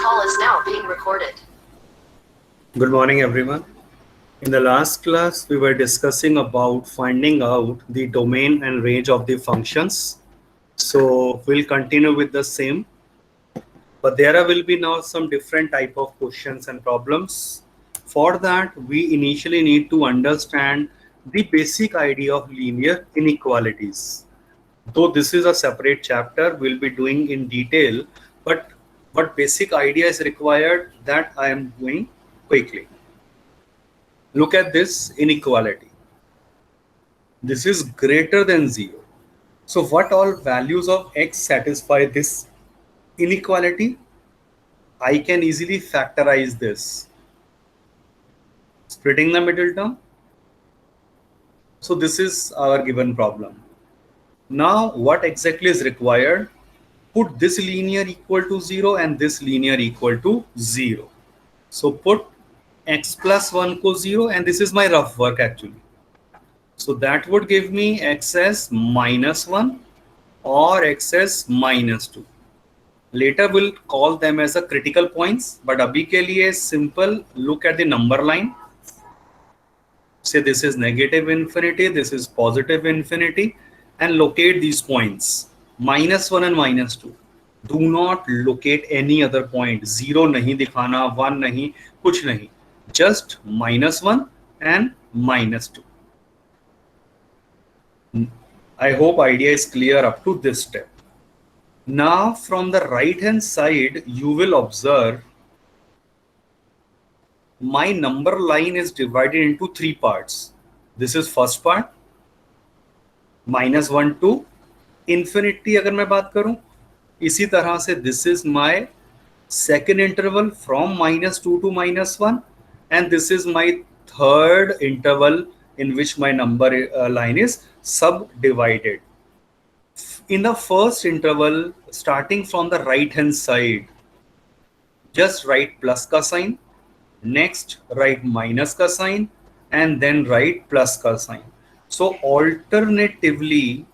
call is now being recorded. Good morning, everyone. In the last class, we were discussing about finding out the domain and range of the functions. So we'll continue with the same, but there will be now some different type of questions and problems. For that, we initially need to understand the basic idea of linear inequalities. Though this is a separate chapter, we'll be doing in detail, but what basic idea is required, that I am doing quickly. Look at this inequality. This is greater than 0. So what all values of x satisfy this inequality? I can easily factorize this, splitting the middle term. So this is our given problem. Now what exactly is required? Put this linear equal to 0 and this linear equal to 0. So put x plus 1 को 0, and this is my rough work actually. So that would give me x as minus 1 or x as minus 2. Later we'll call them as a critical points, but abhi ke liye simple look at the number line. Say this is negative infinity, this is positive infinity, and locate these points minus 1 and minus 2. Do not locate any other point. 0 nahi dikhana, 1 nahi, kuch nahi. Just minus 1 and minus 2. I hope idea is clear up to this step. Now from the right hand side, you will observe my number line is divided into 3 parts. This is first part, minus 1 to infinity अगर मैं बात करूं, इसी तरह से this is my second interval from minus 2 to minus 1, and this is my third interval in which my number line is subdivided. In the first interval, starting from the right hand side, just write plus ka sign, next write minus ka sign, and then write plus ka sign. So alternatively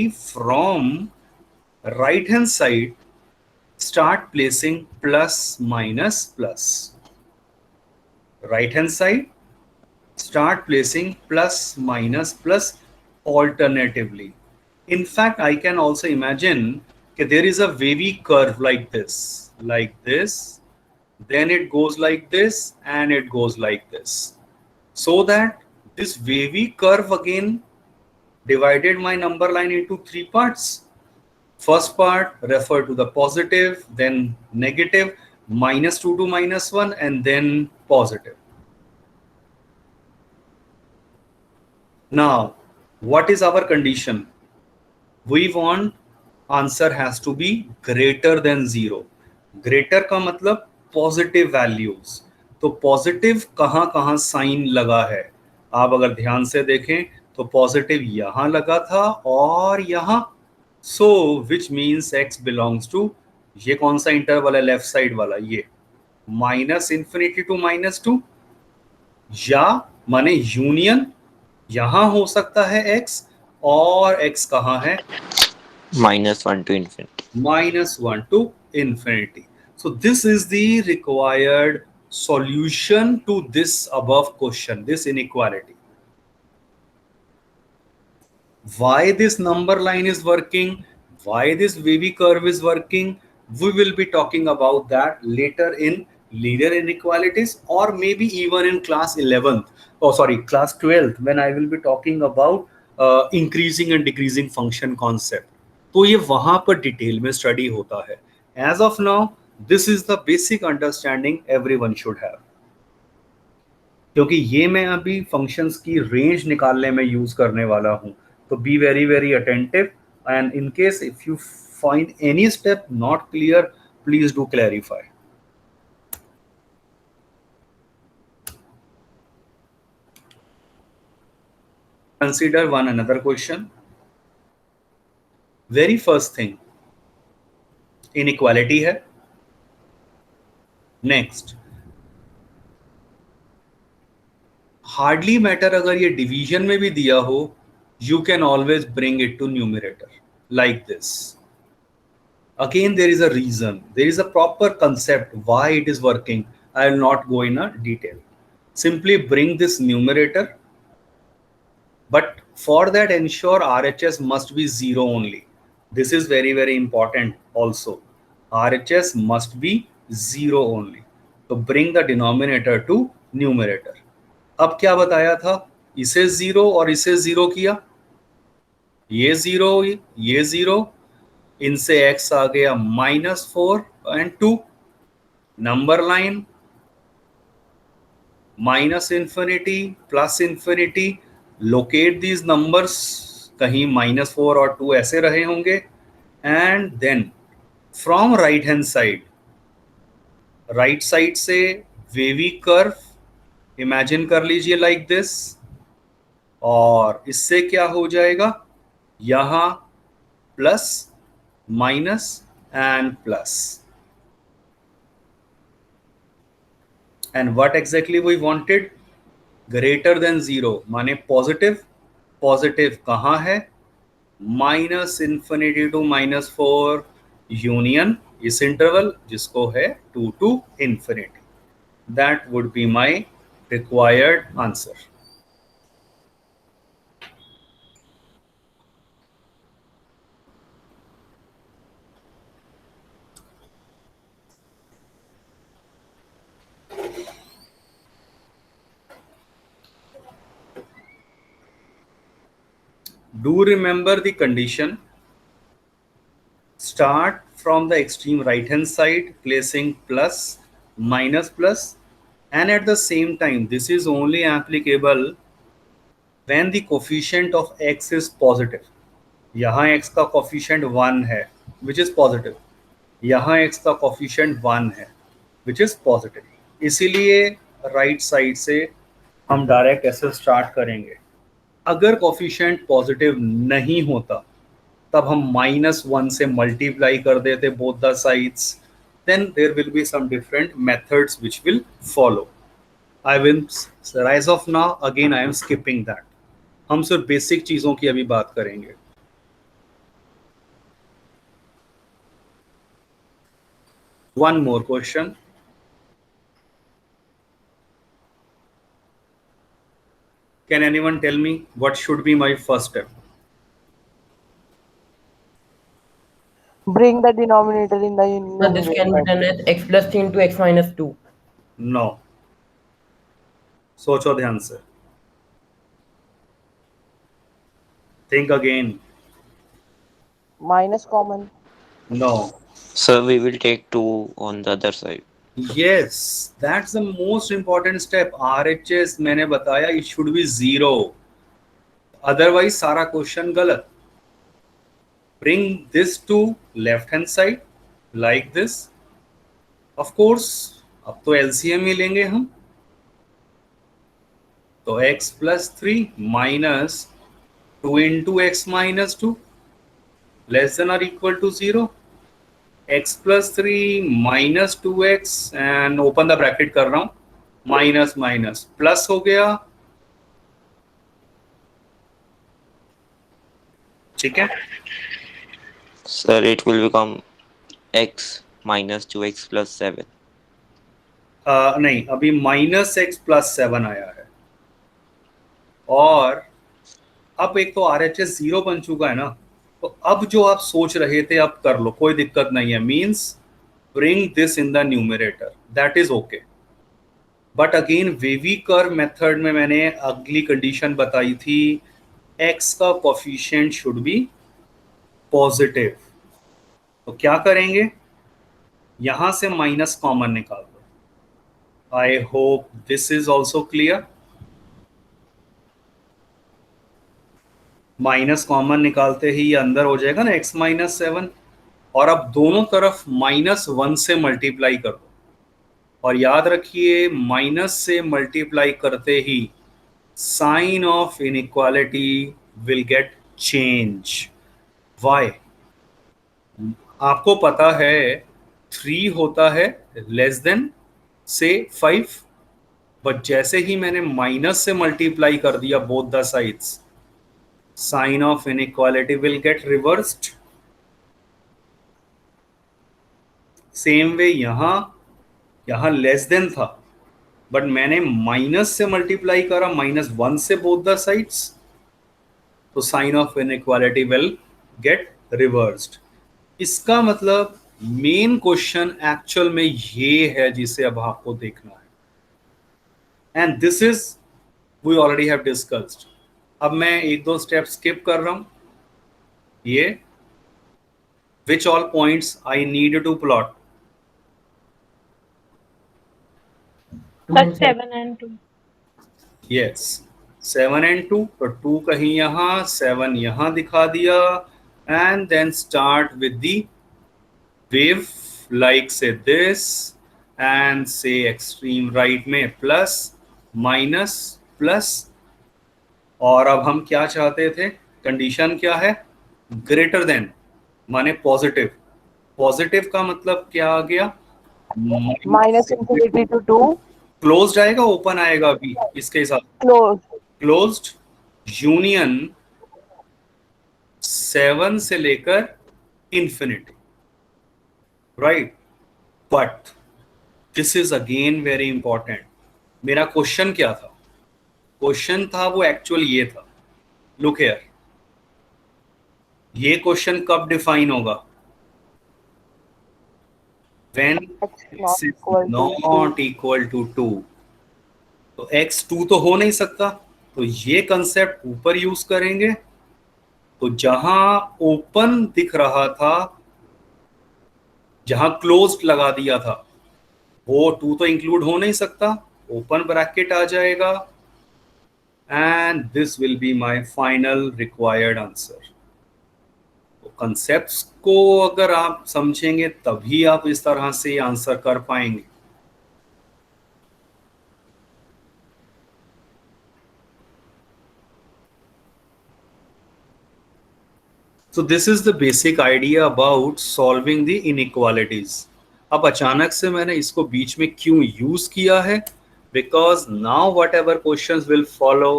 from right hand side, start placing plus minus plus. Right hand side, start placing plus minus plus alternatively. In fact, I can also imagine that there is a wavy curve like this, then it goes like this, and it goes like this. So that this wavy curve again divided my number line into 3 parts. First part refer to the positive, then negative, minus 2 to minus 1, and then positive. Now, what is our condition? We want answer has to be greater than 0. Greater का मतलब positive values. तो positive कहां कहां sign लगा है, आप अगर ध्यान से देखें तो पॉजिटिव यहां लगा था और यहां. So which means x belongs to, ये कौन सा इंटरवल है लेफ्ट साइड वाला, ये माइनस इंफिनिटी टू माइनस 2, या माने यूनियन यहां हो सकता है x, और x कहां है, minus 1 to infinity. minus 1 to infinity. So this is the required solution to this above question, this inequality. Why this number line is working, why this wavy curve is working, we will be talking about that later in linear inequalities, or maybe even in class 11th, class 12th, when I will be talking about increasing and decreasing function concept. तो ये वहां पर detail में study होता है. As of now, this is the basic understanding everyone should have. क्योंकि ये मैं अभी फंक्शंस की रेंज निकालने में यूज करने वाला हूं, तो be very very attentive, and in case if you find any step not clear, please do clarify. Consider one another question. Very first thing, inequality है. Next, हार्डली मैटर अगर ये डिवीजन में भी दिया हो, you can always bring it to numerator like this. Again, there is a reason. There is a proper concept why it is working. I will not go in a detail. Simply bring this numerator, but for that ensure RHS must be 0 only. This is very, very important also. RHS must be 0 only. So bring the denominator to numerator. अब क्या बताया था, इसे 0 और इसे 0 किया, ये 0 ये 0, इनसे x आ गया -4 and 2. Number line -infinity +infinity, locate these numbers, कहीं -4 और 2 ऐसे रहे होंगे. And then from right hand side, right side से वेवी कर्व इमेजिन कर लीजिए लाइक दिस, और इससे क्या हो जाएगा, यहां plus minus and plus. And what exactly we wanted, greater than 0 माने पॉजिटिव. पॉजिटिव कहाँ है, -infinity to -4 यूनियन इस इंटरवल जिसको है 2 to infinity. That would be my required answer. Do remember the condition. Start from the extreme right hand side, placing plus, minus, plus, and at the same time this is only applicable when the coefficient of x is positive. यहाँ x का coefficient 1 है which is positive, यहाँ x का coefficient 1 है which is positive. इसीलिए right side से हम direct ऐसे स्टार्ट करेंगे. अगर कोफिशिएंट पॉजिटिव नहीं होता तब हम -1 से मल्टीप्लाई कर देते both the sides. Then there will be some different methods which will follow. I will rise of now again I am skipping that. हम सिर्फ बेसिक चीजों की अभी बात करेंगे. One more question. Can anyone tell me what should be my first step? Bring the denominator in the So this can be done as x plus 3 into x minus 2. No. सोचो ध्यान से. Think again. minus common. No. So we will take 2 on the other side. Yes, that's the most important step. RHS मैंने बताया it should be 0. Otherwise सारा question गलत. Bring this to left hand side like this. Of course अब तो LCM ही लेंगे हम. तो x plus 3 minus 2 into x minus 2 less than or equal to 0. x plus 3 minus 2x and open the bracket कर रहा हूं, minus minus plus हो गया. ठीक है. Sir, it will become x minus 2x plus 7. नहीं, अभी -x plus 7 आया है. और अब एक तो RHS 0 बन चुका है ना, तो अब जो आप सोच रहे थे अब कर लो, कोई दिक्कत नहीं है. Means bring this in the numerator, that is okay. But again wavy curve method में मैंने अगली कंडीशन बताई थी, x का कोफिशिएंट शुड बी पॉजिटिव. तो क्या करेंगे, यहां से माइनस कॉमन निकाल दो. I hope this is also clear. Minus common निकालते ही ये अंदर हो जाएगा ना x minus 7, और अब दोनों तरफ -1 से मल्टीप्लाई कर दो. और याद रखिए माइनस से मल्टीप्लाई करते ही sign of inequality will get change. Why, आपको पता है 3 होता है लेस देन से 5, बट जैसे ही मैंने माइनस से मल्टीप्लाई कर दिया both the sides, sign of inequality will get reversed. Same way यहाँ लेस देन था, बट मैंने माइनस से मल्टीप्लाई करा, -1 से बोथ द साइड्स, तो sign of inequality will get reversed. इसका मतलब मेन क्वेश्चन एक्चुअल में ये है जिसे अब आपको देखना है, and this is we already have discussed. अब मैं एक दो स्टेप स्किप कर रहा हूं। ये which all points I need to plot? But 7 and 2. Yes, 7 and 2, तो 2 कहीं यहाँ, 7 यहाँ दिखा दिया, and then start with the wave like से दिस, एंड से एक्सट्रीम राइट में प्लस माइनस प्लस, और अब हम क्या चाहते थे? कंडीशन क्या है? ग्रेटर देन, माने पॉजिटिव। पॉजिटिव का मतलब क्या आ गया? -∞ to 2. क्लोज्ड आएगा, ओपन आएगा? अभी इसके साथ Close. क्लोज्ड यूनियन 7 से लेकर infinity, right? But this is again very important. मेरा क्वेश्चन क्या था? क्वेश्चन था वो एक्चुअल ये था, लुक हियर, ये क्वेश्चन कब डिफाइन होगा? when x is not equal to 2। तो x 2 तो हो नहीं सकता, तो ये कंसेप्ट ऊपर यूज करेंगे। तो जहां ओपन दिख रहा था, जहां क्लोज्ड लगा दिया था, वो 2 तो इंक्लूड हो नहीं सकता, ओपन ब्रैकेट आ जाएगा, and this will be my final required answer. Concepts को अगर आप समझेंगे तभी आप इस तरह से आंसर कर पाएंगे। So this is the basic idea about solving the inequalities। अब अचानक से मैंने इसको बीच में क्यों यूज किया है? Because now whatever questions will follow,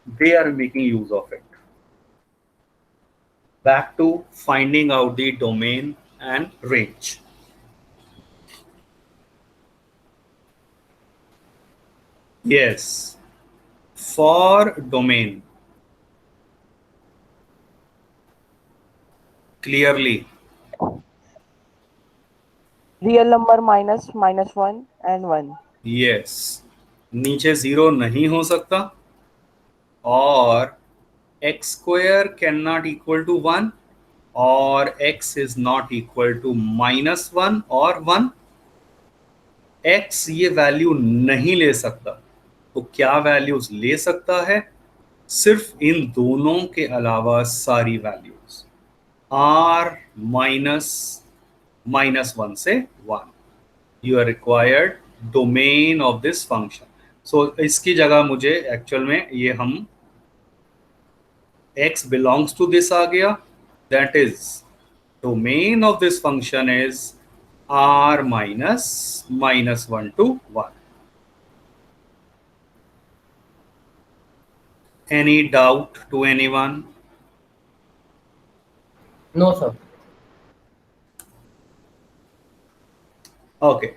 they are making use of it। Back to finding out the domain and range। Yes, for domain, clearly Real number -1 and 1. yes, नीचे 0 नहीं हो सकता, और x² can not equal to 1, और x is not equal to -1 और 1। x ये value नहीं ले सकता, तो क्या वैल्यूज ले सकता है? सिर्फ इन दोनों के अलावा सारी वैल्यूज, r -1 से 1। You are required domain of this function. So इसकी जगह मुझे एक्चुअल में ये हम x belongs to this आ गया, that is domain of this function is r -1 to 1। Any doubt to anyone? No, sir. Okay,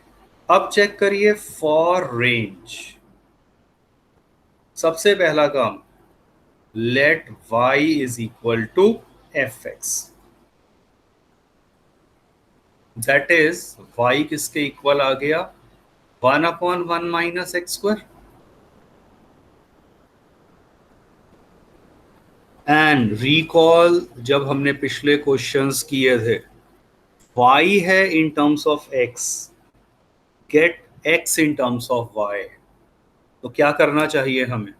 अब check करिए फॉर रेंज। सबसे पहला काम, let y is equal to fx। that is y किसके equal आ गया? 1/1 - x²। And recall, जब हमने पिछले क्वेश्चंस किए थे, y है in terms of x, get x in terms of y। तो क्या करना चाहिए हमें?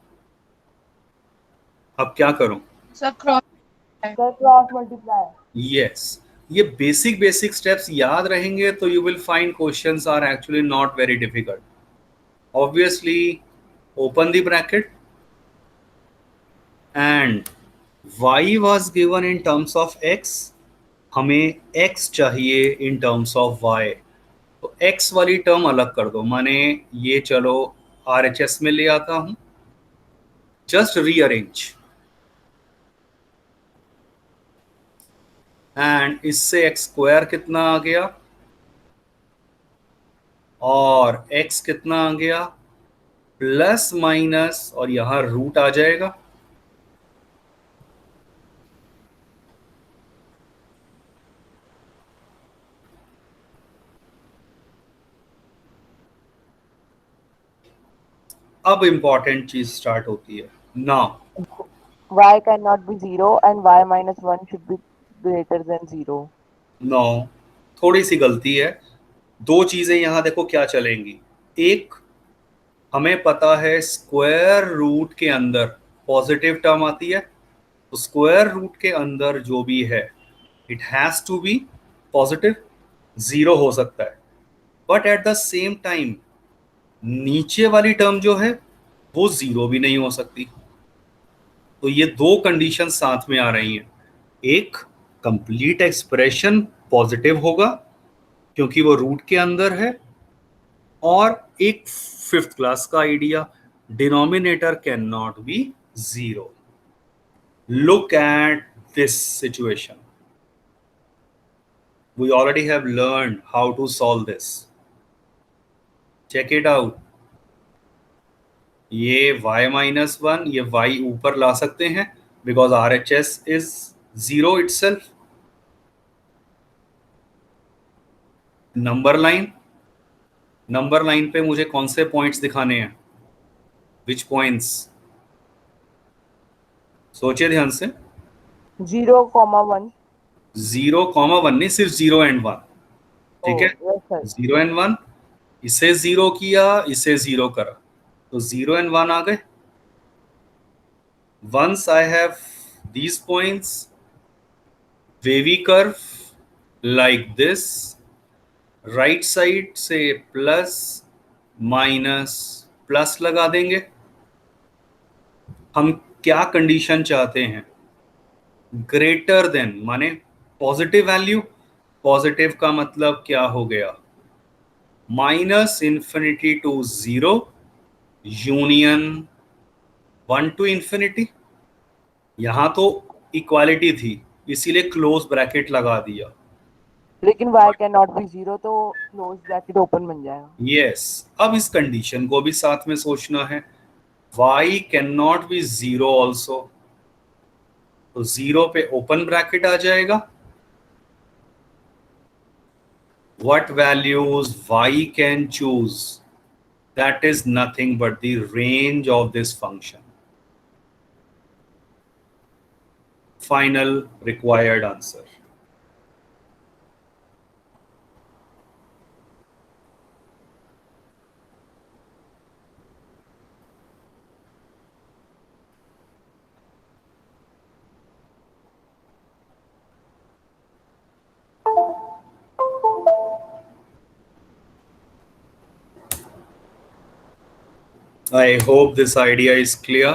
अब क्या करूं? Sir, cross. Cross multiply. Yes, ये बेसिक स्टेप्स याद रहेंगे तो you will find questions are actually not very difficult. Obviously open the bracket, and y was given in terms of x, हमें x चाहिए in terms of y। तो x वाली term अलग कर दो, माने ये चलो RHS में ले आता हूं, जस्ट रीअरेंज, एंड इससे x² कितना आ गया? और x कितना आ गया, प्लस माइनस, और यहां रूट आ जाएगा। अब इंपॉर्टेंट चीज स्टार्ट होती है now. Y cannot be 0 and y minus 1 should be greater than 0. No, थोड़ी सी गलती है। दो चीजें यहां देखो क्या चलेंगी। एक, हमें पता है स्क्वायर रूट के अंदर पॉजिटिव टर्म आती है, तो स्क्वायर रूट के अंदर जो भी है it has to be positive, zero हो सकता है। But at the same time नीचे वाली टर्म जो है वो जीरो भी नहीं हो सकती। तो ये दो कंडीशन साथ में आ रही हैं। एक, कंप्लीट एक्सप्रेशन पॉजिटिव होगा क्योंकि वो रूट के अंदर है, और एक फिफ्थ क्लास का idea, denominator can not B zero. Look at this situation, we already have learned how to solve this. Check it out. ये y minus 1, ये y ऊपर ला सकते हैं because RHS is zero itself. Number line पे मुझे कौन से points दिखाने हैं, विच पॉइंट्स, सोचिए ध्यान से। 0, 1. 0,1 नहीं, सिर्फ 0 एंड 1। ठीक है, Oh, yes, sir. 0 एंड 1, इसे 0 किया, इसे 0 करा, तो 0 एंड 1 आ गए। Once I have these points, wavy curve like this, right side से प्लस माइनस प्लस लगा देंगे। हम क्या कंडीशन चाहते हैं, ग्रेटर देन, माने पॉजिटिव वैल्यू। पॉजिटिव का मतलब क्या हो गया, minus infinity to zero, union 1 to infinity. यहां तो इक्वालिटी थी इसीलिए क्लोज ब्रैकेट लगा दिया। लेकिन y cannot be 0 तो क्लोज ब्रैकेट ओपन बन जाएगा। यस, अब इस कंडीशन को भी साथ में सोचना है, y can not B zero also, तो जीरो पे ओपन ब्रैकेट आ जाएगा। What values y can choose? That is nothing but the range of this function. Final required answer. I hope this idea is clear.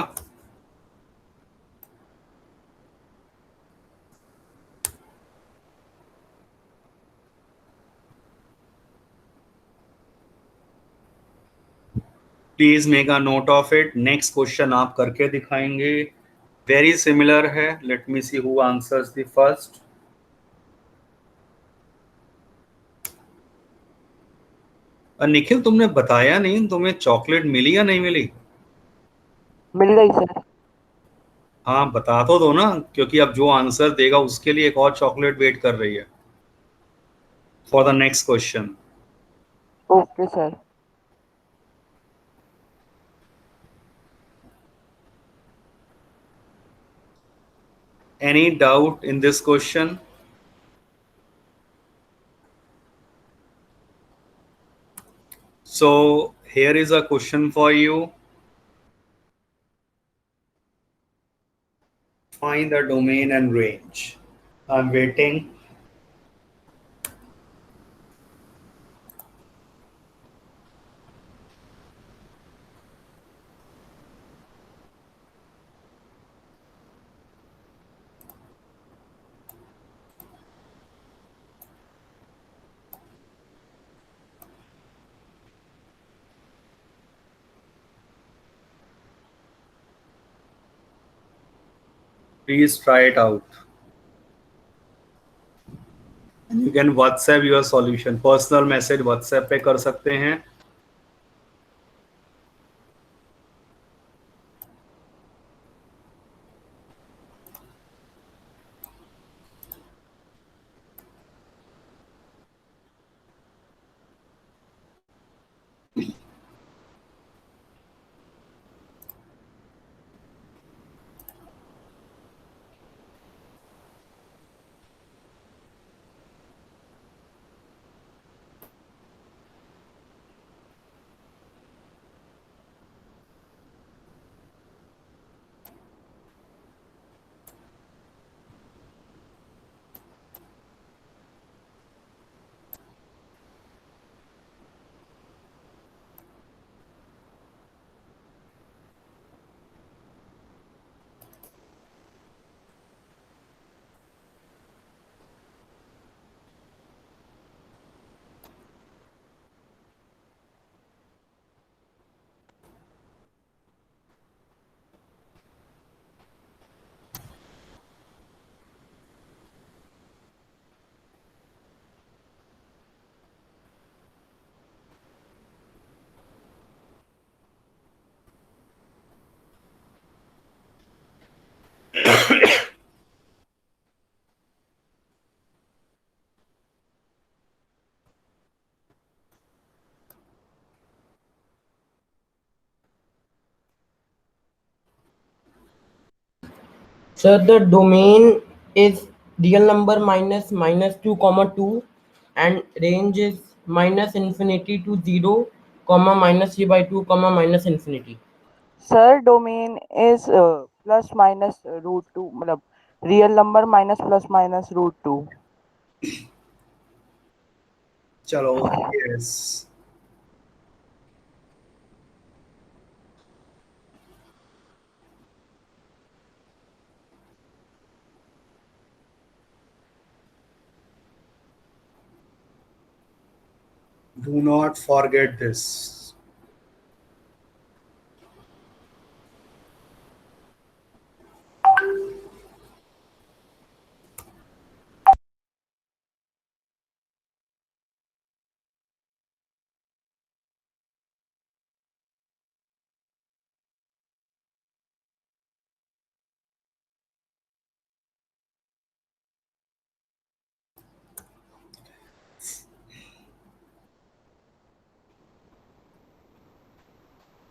Please make a note of it. Next question आप करके दिखाएंगे, very similar है। Let me see who answers the first. Nikhil, तुमने बताया नहीं, तुम्हें chocolate मिली या नहीं मिली? मिल गई सर। हाँ, बता तो दो ना, क्योंकि अब जो आंसर देगा उसके लिए एक और चॉकलेट वेट कर रही है for the next question. Okay sir. Any doubt in this question? So here is a question for you. Find the domain and range. I'm waiting. Please try it out. You can WhatsApp your solution. Personal message WhatsApp पे कर सकते हैं, So the domain is real number minus minus 2 comma 2 and range is minus infinity to 0 comma minus 3 by 2 comma minus infinity. Sir, domain is plus minus root 2. मतलब real number minus plus minus root 2. चलो, yes. Do not forget this.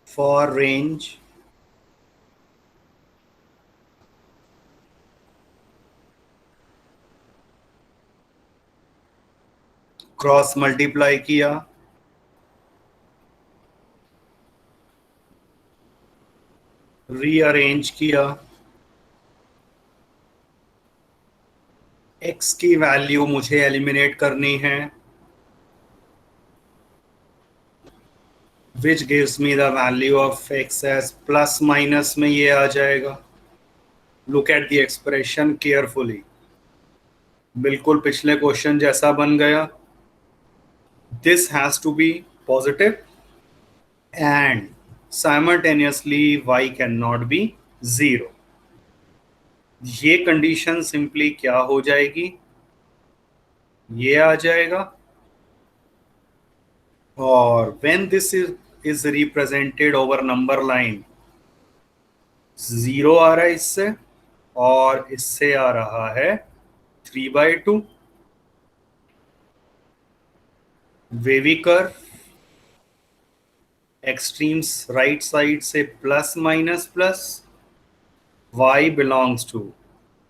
For range, cross multiply किया, rearrange किया, x की value मुझे eliminate करनी है, which gives me the value of x as plus minus में ये आ जाएगा. Look at the expression carefully. बिल्कुल पिछले क्वेश्चन जैसा बन गया. This has to be positive and simultaneously y cannot be 0. ये कंडीशन सिंपली क्या हो जाएगी, ये आ जाएगा. और when this is represented over number line, 0 आ रहा है इससे और इससे आ रहा है 3/2. Wavy curve extremes right side से plus minus plus, y belongs to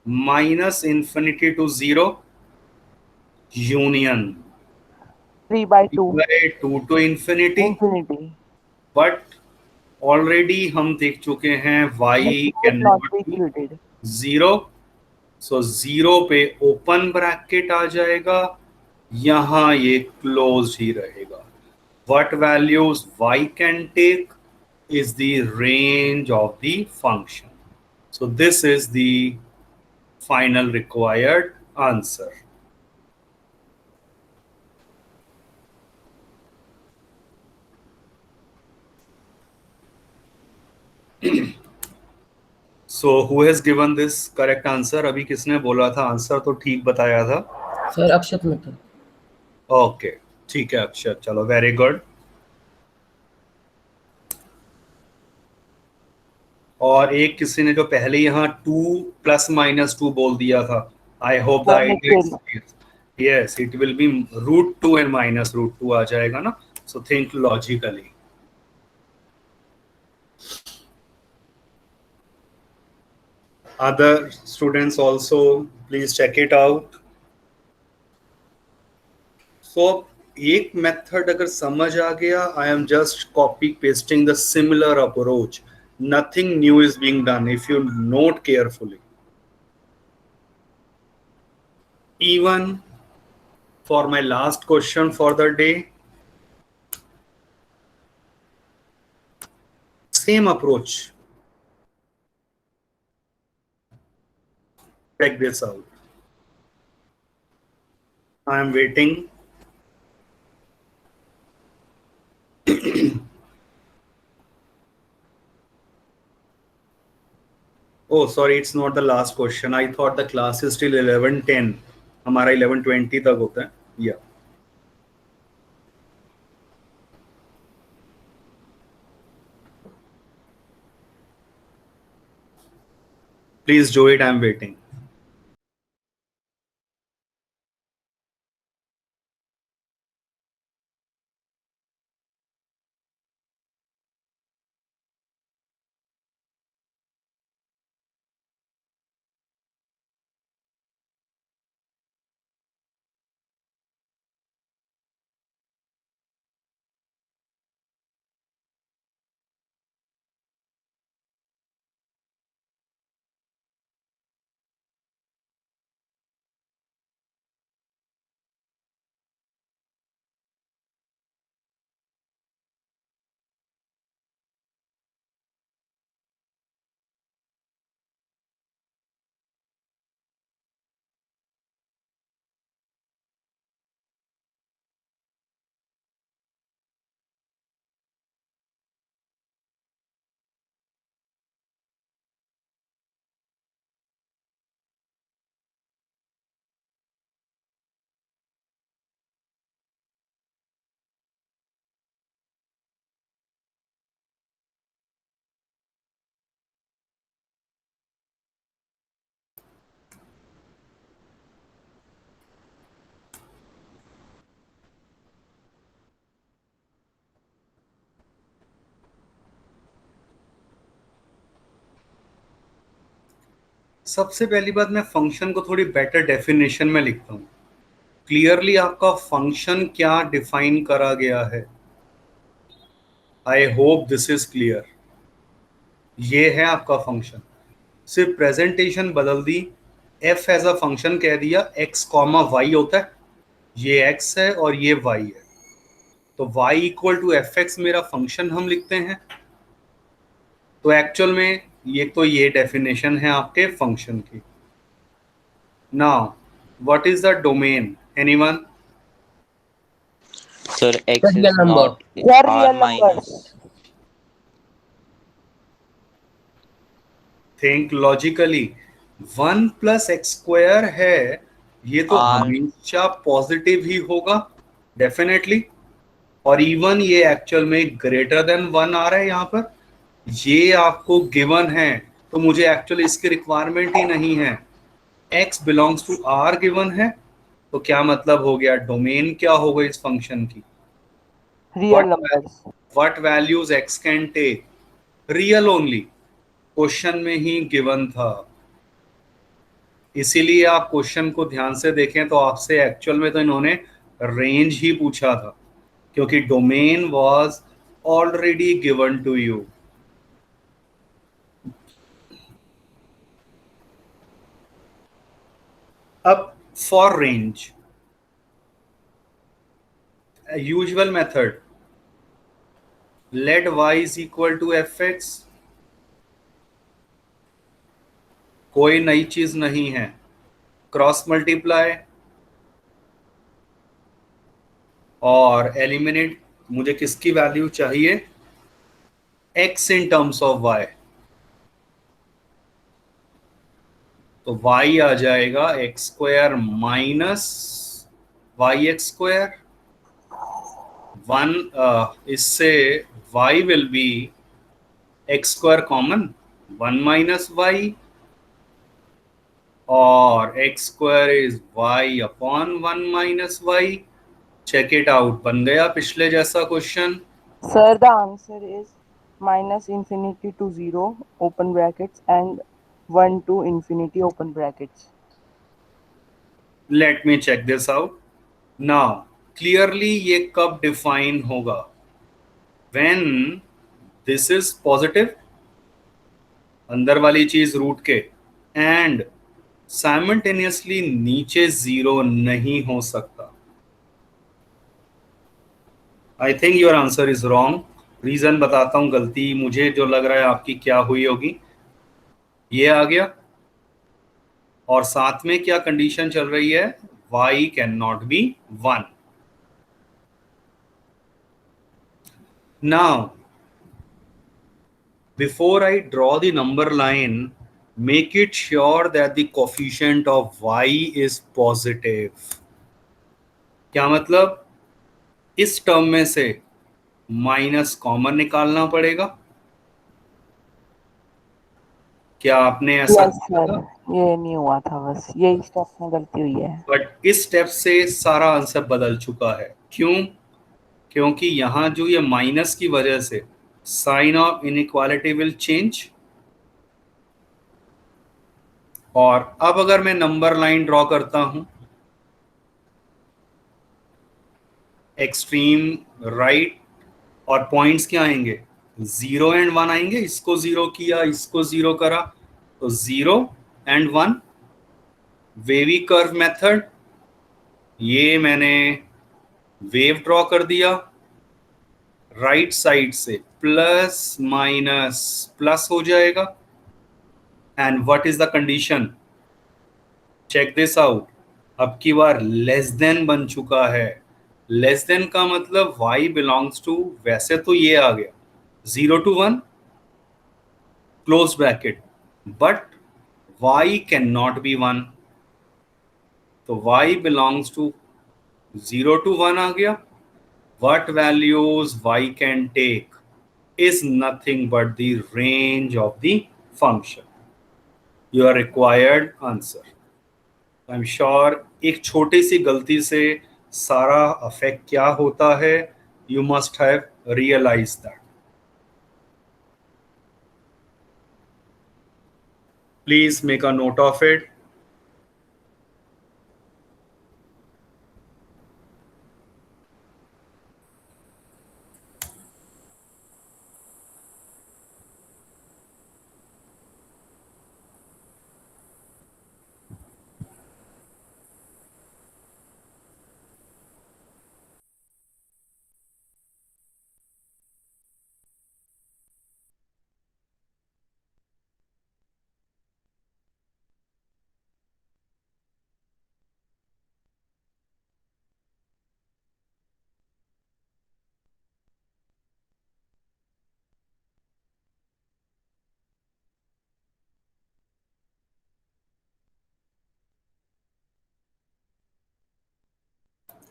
minus infinity to 0 union 3/2. 2 to infinity. Infinity. But already हम देख चुके हैं y can Not not be be included. 0. So 0 पे ओपन ब्रैकेट आ जाएगा, यहां ये क्लोज ही रहेगा. What values y can take is the range of the function. So this is the final required answer. So who has given this correct answer? अभी किसने बोला था answer तो ठीक बताया था? सर अक्षत मित्तल. ओके, ठीक है अक्षत, चलो वेरी गुड. और एक किसी ने जो पहले यहाँ 2 प्लस माइनस 2 बोल दिया था, I hope the The idea Nikhil. Is yes, it will be √2 and minus √2 आ जाएगा ना. So think logically. Other students also please check it out. So एक मेथड अगर समझ आ गया, I am just copy pasting the similar approach. Nothing new is being done if you note carefully. Even for my last question for the day, same approach. Check this out. I am waiting. Oh, sorry, it's not the last question. I thought the class is still 11:10. हमारा 11:20 तक होता है. Yeah. Please do it. I'm waiting. सबसे पहली बात, मैं function को थोड़ी बेटर डेफिनेशन में लिखता हूँ। क्लियरली आपका फंक्शन क्या डिफाइन करा गया है, I hope this is clear. ये है आपका फंक्शन, सिर्फ प्रेजेंटेशन बदल दी, एफ एज अ फंक्शन कह दिया, एक्स कॉमा वाई होता है, ये एक्स है और ये वाई है, तो y equal to F x मेरा फंक्शन हम लिखते हैं। तो एक्चुअल में ये डेफिनेशन है आपके फंक्शन की। Now what is the domain, anyone? Sir, x The real is number. not Sir, r real numbers. minus. Think logically, 1 plus x square है, ये तो R हमेशा पॉजिटिव ही होगा डेफिनेटली, और इवन ये एक्चुअल में ग्रेटर देन 1 आ रहा है यहाँ पर, ये आपको गिवन है, तो मुझे एक्चुअली इसकी रिक्वायरमेंट ही नहीं है। x belongs to r given है, तो क्या मतलब हो गया, डोमेन क्या होगा इस फंक्शन की, Real numbers. What values x can take, real only, question में ही गिवन था। इसीलिए आप क्वेश्चन को ध्यान से देखें तो आपसे एक्चुअल में तो इन्होंने रेंज ही पूछा था, क्योंकि domain was already given to you. अब for range, usual method, let y is equal to F X, कोई नई चीज नहीं है, क्रॉस मल्टीप्लाई और एलिमिनेट, मुझे किसकी वैल्यू चाहिए, x in terms of y, तो y आ जाएगा x square minus y x square, 1 इससे y will be x square common, 1 minus y, और x square is y upon 1 minus y. Check it out, बन गया पिछले जैसा question. Sir, the answer is minus infinity to 0, open brackets, and 1 to infinity, open brackets. Let me check this out now. Clearly ये कब define होगा, when this is positive, अंदर वाली चीज रूट के, एंड साइमल्टेनियसली नीचे जीरो नहीं हो सकता। I think your answer is wrong, reason बताता हूं, गलती मुझे जो लग रहा है आपकी क्या हुई होगी। ये आ गया, और साथ में क्या कंडीशन चल रही है, y can not B 1। Now before I draw the number line, make it sure that the coefficient of y is positive। क्या मतलब, इस टर्म में से माइनस कॉमन निकालना पड़ेगा, क्या आपने ऐसा Yes, किया sir. था? ये नहीं हुआ था, बस यही स्टेप में गलती हुई है। बट इस स्टेप से सारा आंसर बदल चुका है। क्यों? क्योंकि यहां जो ये माइनस की वजह से sign of inequality will change, और अब अगर मैं नंबर लाइन ड्रॉ करता हूं, एक्सट्रीम राइट, और पॉइंट्स क्या आएंगे, 0 एंड 1 आएंगे, इसको 0 किया, इसको 0 करा, तो 0 एंड 1। वेवी कर्व मेथड, ये मैंने वेव ड्रॉ कर दिया, राइट साइड से प्लस माइनस प्लस हो जाएगा, and what is the condition, check this out, अब की बार लेस देन बन चुका है। लेस देन का मतलब y बिलोंग्स टू, वैसे तो ये आ गया 0 to 1 close bracket, but y can not B 1, तो y बिलोंग्स टू 0 to 1 आ गया। What values y can take is nothing but the range of the function. Your required answer. I'm sure एक छोटी सी गलती से सारा अफेक्ट क्या होता है, you must have realized that. Please make a note of it.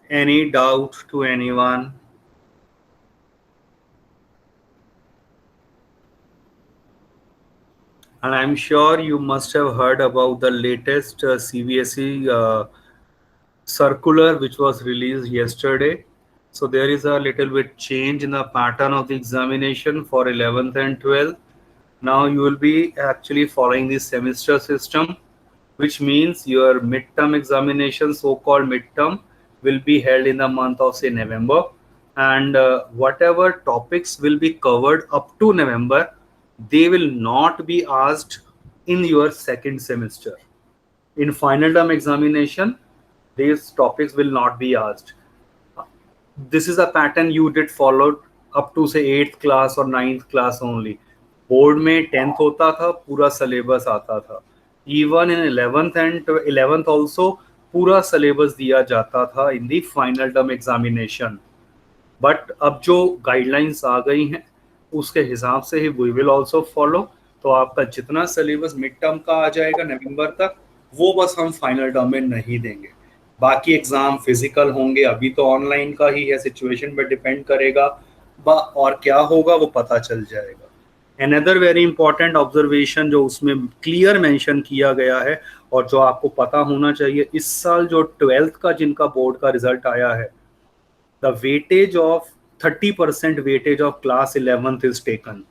Any doubt to anyone? And I'm sure you must have heard about the latest CBSE circular which was released yesterday. So there is a little bit change in the pattern of the examination for 11th and 12th. Now you will be actually following the semester system, which means your midterm examination, so-called midterm, will be held in the month of say November, and whatever topics will be covered up to November, they will not be asked in your second semester. In final term examination, these topics will not be asked. This is a pattern you did follow up to say 8th class or 9th class only. Board में 10th होता था, पूरा syllabus आता था. Even in 11th and 11th also पूरा syllabus दिया जाता था in the final term examination. But अब जो गाइडलाइंस आ गई हैं उसके हिसाब से ही we will also follow. तो आपका जितना सिलेबस मिड टर्म का आ जाएगा नवंबर तक, वो बस हम फाइनल टर्म में नहीं देंगे. बाकी एग्जाम फिजिकल होंगे. अभी तो ऑनलाइन का ही है, सिचुएशन पे डिपेंड करेगा और क्या होगा वो पता चल जाएगा. Another very important observation जो उसमें क्लियर मेंशन किया गया है और जो आपको पता होना चाहिए, इस साल जो 12th का जिनका बोर्ड का रिजल्ट आया है, the weightage of 30% weightage of class 11th is taken,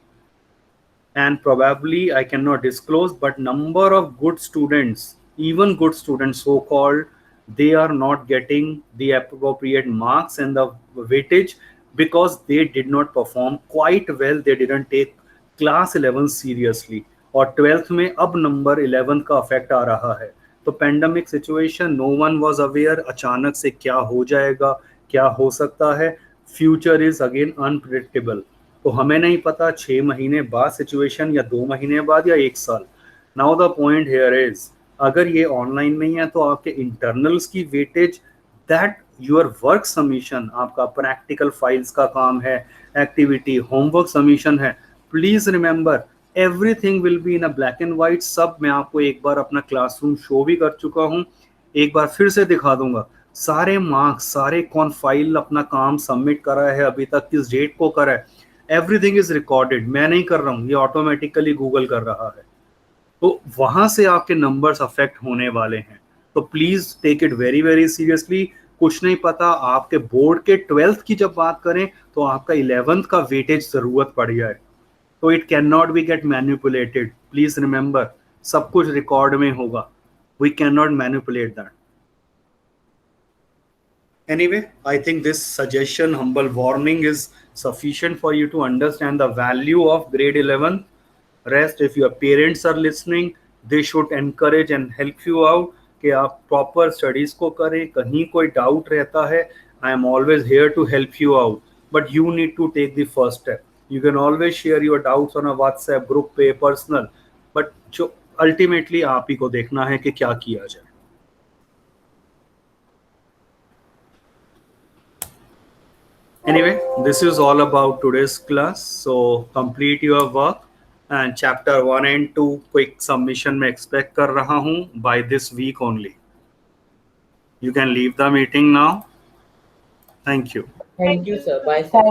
and probably I cannot disclose, but number of good students, even good students so called, they are not getting the appropriate marks and the weightage because they did not perform quite well. They didn't take class 11 seriously, और 12th में अब number 11 का affect आ रहा है. तो pandemic situation, no one was aware. अचानक से क्या हो जाएगा, क्या हो सकता है, फ्यूचर इज अगेन अनप्रेडिक्टेबल. तो हमें नहीं पता 6 महीने बाद सिचुएशन या 2 महीने बाद या 1 साल. Now the point here is, अगर ये ऑनलाइन नहीं है तो आपके इंटरनल्स की weightage, that your work submission, आपका प्रैक्टिकल फाइल्स का काम है, एक्टिविटी होमवर्क सबमिशन है, please remember everything will be in a black and white. सब मैं आपको एक बार अपना क्लासरूम शो भी कर चुका हूँ, एक बार फिर से दिखा दूंगा. सारे मार्क्स, सारे कौन फाइल अपना काम सबमिट करा है, अभी तक किस डेट को करा है, एवरीथिंग इज रिकॉर्डेड. मैं नहीं कर रहा हूँ, ये ऑटोमेटिकली गूगल कर रहा है. तो वहां से आपके नंबर्स अफेक्ट होने वाले हैं. तो please take it very very seriously. कुछ नहीं पता, आपके बोर्ड के 12th की जब बात करें तो आपका 11th का वेटेज जरूरत पड़ जाए. तो it can not be get manipulated. Please remember, सब कुछ रिकॉर्ड में होगा. We can not manipulate that. Anyway, I think this suggestion, humble warning, is sufficient for you to understand the value of grade 11. Rest, if your parents are listening, they should encourage and help you out कि आप proper studies को करें. कहीं कोई doubt रहता है, I am always here to help you out, but you need to take the first step. You can always share your doubts on a WhatsApp group पे, personal, but जो ultimately आप ही को देखना है कि क्या किया जाए. Anyway, this is all about today's class. So complete your work, and chapter 1 and 2 quick submission मैं expect कर रहा हूँ by this week only. You can leave the meeting now. Thank you. Thank you, sir. Bye, sir.